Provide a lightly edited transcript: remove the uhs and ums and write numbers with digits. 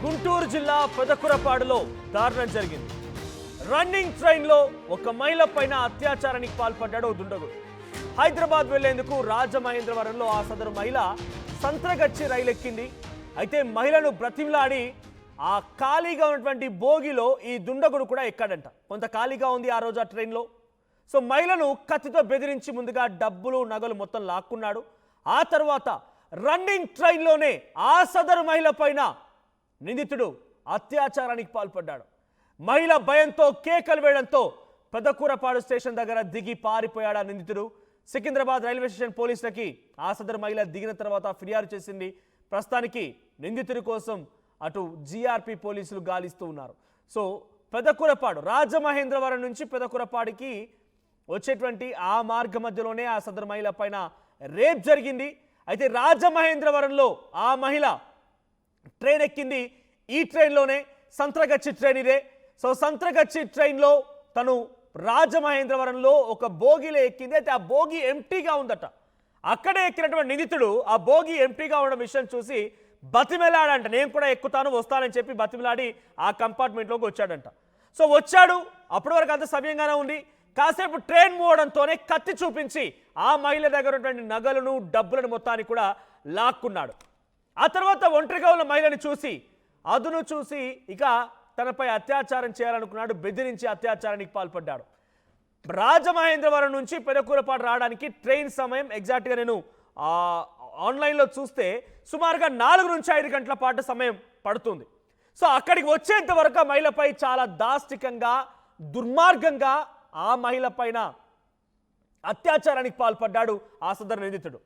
గుంటూరు జిల్లా పెదకురపాడులో దారుణం జరిగింది. రన్నింగ్ ట్రైన్లో ఒక మహిళ పైన అత్యాచారానికి పాల్పడ్డాడు దుండగుడు. హైదరాబాద్ వెళ్లేందుకు రాజమహేంద్రవరంలో ఆ సదరు మహిళ సంత్రగచ్చి రైలు ఎక్కింది. అయితే మహిళను బ్రతిమలాడి ఆ ఖాళీగా ఉన్నటువంటి బోగిలో ఈ దుండగుడు కూడా ఎక్కాడంట. కొంత ఖాళీగా ఉంది ఆ రోజు ఆ ట్రైన్లో. సో మహిళను కత్తితో బెదిరించి ముందుగా డబ్బులు నగలు మొత్తం లాక్కున్నాడు. ఆ తర్వాత రన్నింగ్ ట్రైన్లోనే ఆ సదరు మహిళ పైన నిందితుడు అత్యాచారానికి పాల్పడ్డాడు. మహిళ భయంతో కేకలు వేయడంతో పెదకూరపాడు స్టేషన్ దగ్గర దిగి పారిపోయాడు ఆ నిందితుడు. సికింద్రాబాద్ రైల్వే స్టేషన్ పోలీసులకి ఆ సదరు మహిళ దిగిన తర్వాత ఫిర్యాదు చేసింది. ప్రస్తుతానికి నిందితుడి కోసం అటు జీఆర్పీ పోలీసులు గాలిస్తూ ఉన్నారు. సో పెదకూరపాడు రాజమహేంద్రవరం నుంచి పెదకూరపాడుకి వచ్చేటువంటి ఆ మార్గ మధ్యలోనే ఆ సదరు మహిళ పైన రేప్ జరిగింది. అయితే రాజమహేంద్రవరంలో ఆ మహిళ ట్రైన్ ఎక్కింది. ఈ ట్రైన్లోనే సంత్రగచ్చి ట్రైన్ ఇదే. సో సంత్రగచ్చి ట్రైన్లో తను రాజమహేంద్రవరంలో ఒక బోగిలో ఎక్కింది. అయితే ఆ బోగి ఎంటీగా ఉందట. అక్కడే ఎక్కినటువంటి నిందితుడు ఆ బోగి ఎంటీగా ఉన్న విషయం చూసి బతిమిలాడంట. నేను కూడా ఎక్కుతాను వస్తానని చెప్పి బతిమిలాడి ఆ కంపార్ట్మెంట్లోకి వచ్చాడంట. సో వచ్చాడు, అప్పటి వరకు అంత సవ్యంగానే ఉంది. కాసేపు ట్రైన్ మోవడంతోనే కత్తి చూపించి ఆ మహిళ దగ్గర ఉన్నటువంటి నగలను డబ్బులను మొత్తాన్ని కూడా లాక్కున్నాడు. ఆ తర్వాత ఒంటరిగా ఉన్న మహిళని చూసి అదును చూసి ఇక తనపై అత్యాచారం చేయాలనుకున్నాడు. బెదిరించి అత్యాచారానికి పాల్పడ్డాడు. రాజమహేంద్రవరం నుంచి పెదకూరపాడు రావడానికి ట్రైన్ సమయం ఎగ్జాక్ట్గా నేను ఆన్లైన్లో చూస్తే సుమారుగా 4 నుంచి 5 గంటల పాటు సమయం పడుతుంది. సో అక్కడికి వచ్చేంత వరకు ఆ మహిళపై చాలా దాష్టికంగా దుర్మార్గంగా ఆ మహిళ పైన అత్యాచారానికి పాల్పడ్డాడు ఆ సదరు నిందితుడు.